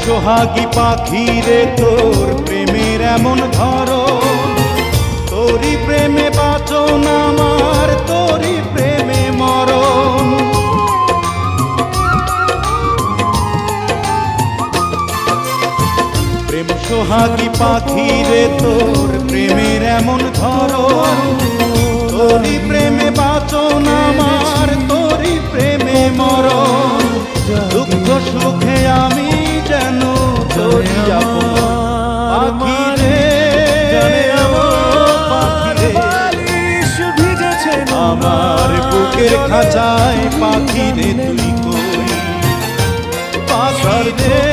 সোহাগী পাখি রে তোর প্রেমের এমন ধরন, তোরই প্রেমে বাঁচন আমার, তোরই প্রেমে মরণ। প্রেম সোহাগী পাখি রে তোর প্রেমের এমন ধরন, তোরই প্রেমে বাঁচন আমার, তোরই প্রেমে মরণ। দুঃখ সুখে আমি যেন তোরই আপন পাখি রে, আমার বুকের খাঁচায় পাখি রে তুই কই, পাখি রে